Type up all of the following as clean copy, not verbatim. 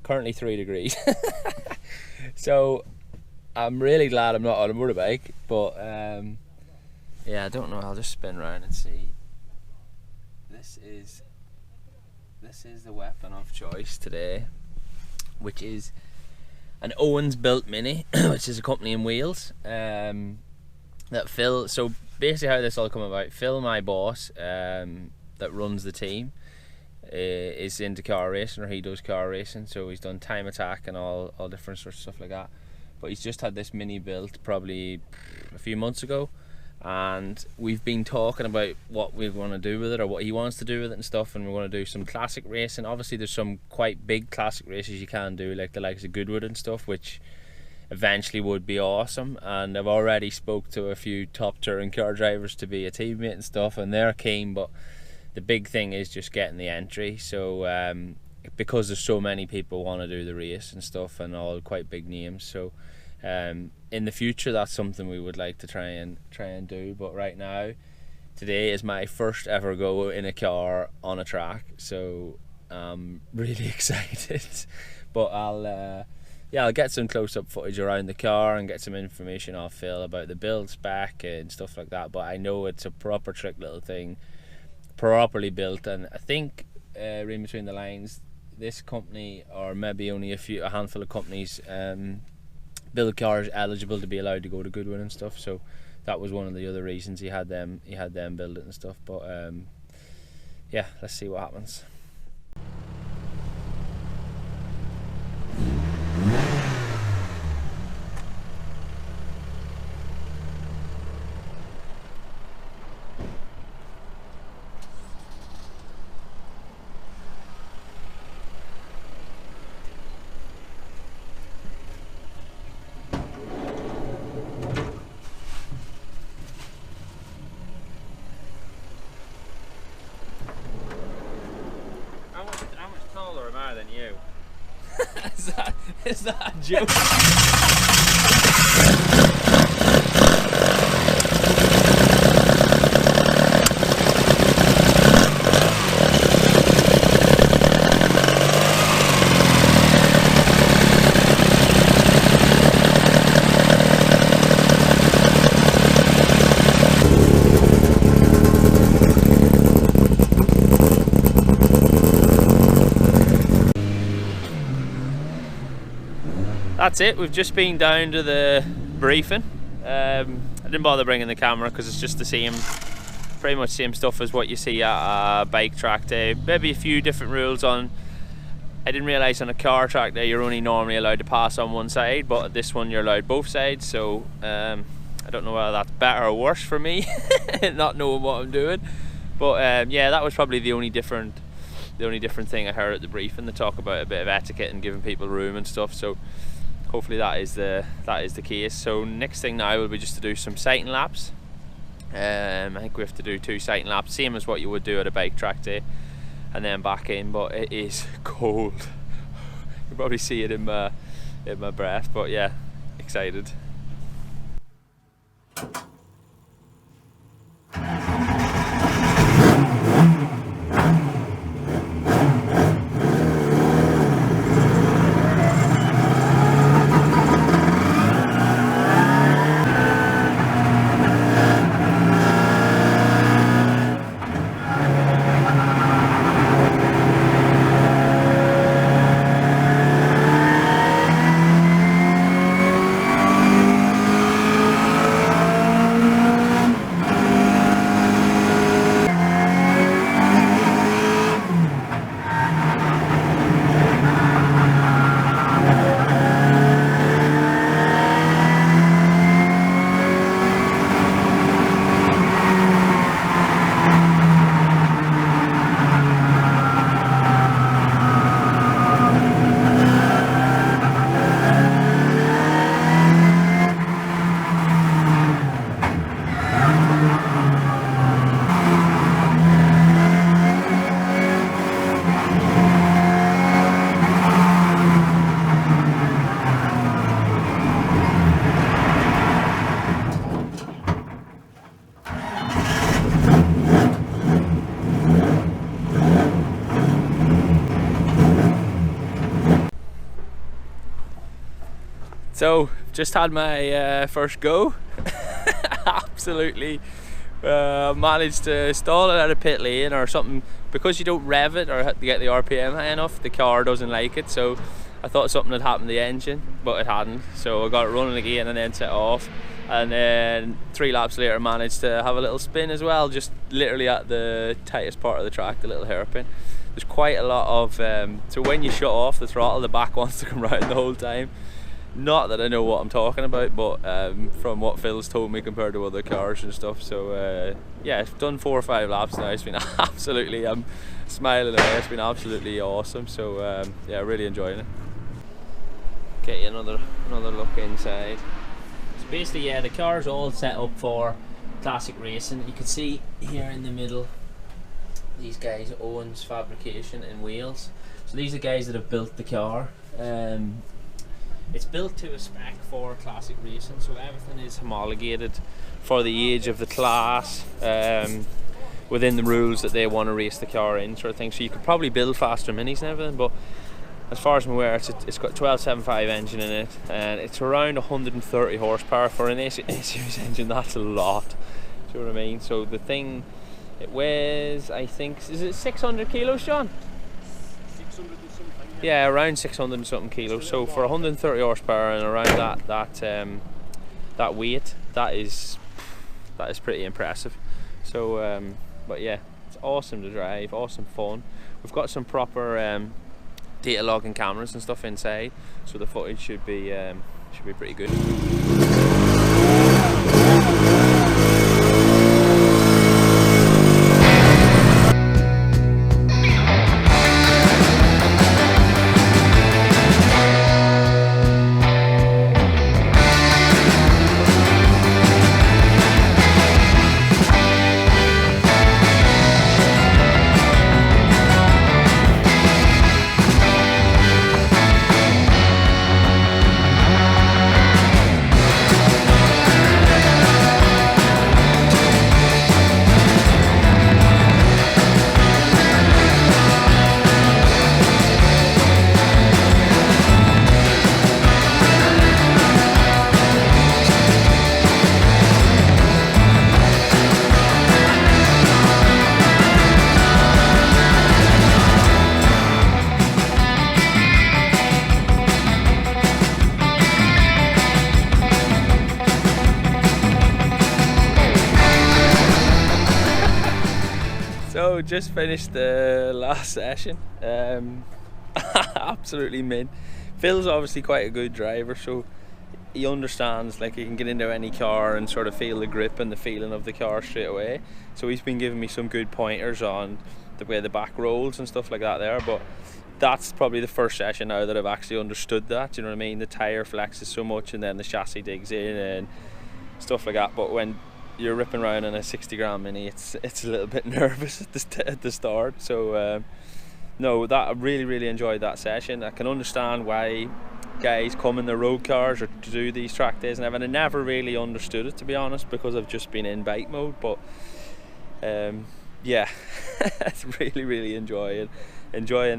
currently 3 degrees. So I'm really glad I'm not on a motorbike, but yeah, I don't know, I'll just spin around and see. This is the weapon of choice today, which is an Owens built Mini, which is a company in Wales. That Phil, so basically how this all come about, Phil, my boss, that runs the team, is into car racing, or he does car racing, so he's done time attack and all different sorts of stuff like that. But he's just had this Mini built probably a few months ago, and we've been talking about what we want to do with it, or what he wants to do with it and stuff, and we want to do some classic racing. Obviously there's some quite big classic races you can do, like the likes of Goodwood and stuff, which eventually would be awesome, and I've already spoke to a few top touring car drivers to be a teammate and stuff, and they're keen, but the big thing is just getting the entry. So because there's so many people want to do the race and stuff, and all quite big names, so in the future that's something we would like to try and do. But right now, today is my first ever go in a car on a track, so I'm really excited. But I'll get some close-up footage around the car and get some information off Phil about the build spec and stuff like that. But I know it's a proper trick little thing, properly built, and I think reading between the lines, this company, or maybe only a handful of companies, build cars eligible to be allowed to go to Goodwin and stuff. So that was one of the other reasons he had them build it and stuff. But yeah, let's see what happens. How much taller am I than you? is that a joke? That's it, we've just been down to the briefing. I didn't bother bringing the camera because it's just the same, pretty much same stuff as what you see at a bike track day. Maybe a few different rules on, I didn't realise on a car track day you're only normally allowed to pass on one side, but this one you're allowed both sides, so I don't know whether that's better or worse for me, not knowing what I'm doing. But yeah, that was probably the only different thing I heard at the briefing. They talk about a bit of etiquette and giving people room and stuff, so hopefully that is the case. So next thing now will be just to do some sighting laps. I think we have to do 2 sighting laps, same as what you would do at a bike track day, and then back in. But it is cold. You can probably see it in my breath, but yeah, excited. So just had my first go. Absolutely managed to stall it out of pit lane or something, because you don't rev it or get the RPM high enough, the car doesn't like it. So I thought something had happened to the engine, but it hadn't. So I got it running again and then set off, and then 3 laps later managed to have a little spin as well, just literally at the tightest part of the track, the little hairpin. There's quite a lot of so when you shut off the throttle, the back wants to come round the whole time. Not that I know what I'm talking about, but from what Phil's told me compared to other cars and stuff. So yeah, I've done 4 or 5 laps now. It's been absolutely, I'm smiling away, it's been absolutely awesome. So yeah, really enjoying it. Get you another look inside. So basically, yeah, the car's all set up for classic racing. You can see here in the middle, these guys, Owens Fabrication in Wales. So these are guys that have built the car. It's built to a spec for classic racing, so everything is homologated for the age of the class, within the rules that they want to race the car in, sort of thing. So you could probably build faster minis and everything, but as far as I'm aware, it's got 1275 engine in it, and it's around 130 horsepower for an A-series engine. That's a lot. Do you know what I mean? So the thing, it weighs, I think, is it 600 kilos, John? 600 and something. Yeah, around 600 and something kilos. So for 130 horsepower and around that weight, that is pretty impressive. So but yeah, it's awesome to drive, awesome fun. We've got some proper data logging cameras and stuff inside, so the footage should be pretty good. So just finished the last session. Absolutely mint. Phil's obviously quite a good driver, so he understands, like, he can get into any car and sort of feel the grip and the feeling of the car straight away. So he's been giving me some good pointers on the way the back rolls and stuff like that there. But that's probably the first session now that I've actually understood that. Do you know what I mean? The tyre flexes so much and then the chassis digs in and stuff like that. But when you're ripping around in a 60 grand mini, it's a little bit nervous at the start. So no, that I really enjoyed that session. I can understand why guys come in their road cars or to do these track days and everything. I never really understood it, to be honest, because I've just been in bike mode. But yeah, really enjoying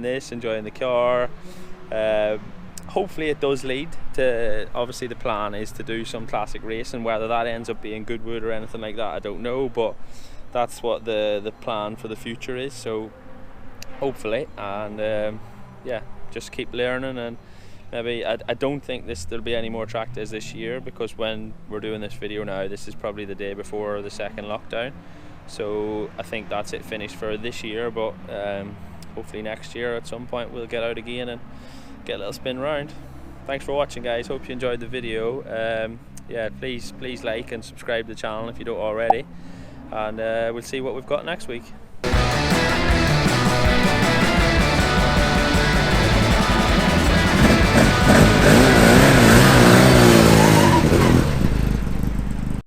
this, enjoying the car. Hopefully it does lead to, obviously the plan is to do some classic racing. Whether that ends up being Goodwood or anything like that, I don't know, but that's what the plan for the future is. So hopefully, and yeah, just keep learning. And maybe I don't think there'll be any more track days this year, because when we're doing this video now, this is probably the day before the second lockdown. So I think that's it, finished for this year. But hopefully next year at some point we'll get out again and get a little spin round. Thanks for watching, guys. Hope you enjoyed the video. Yeah, please like and subscribe to the channel if you don't already, and we'll see what we've got next week.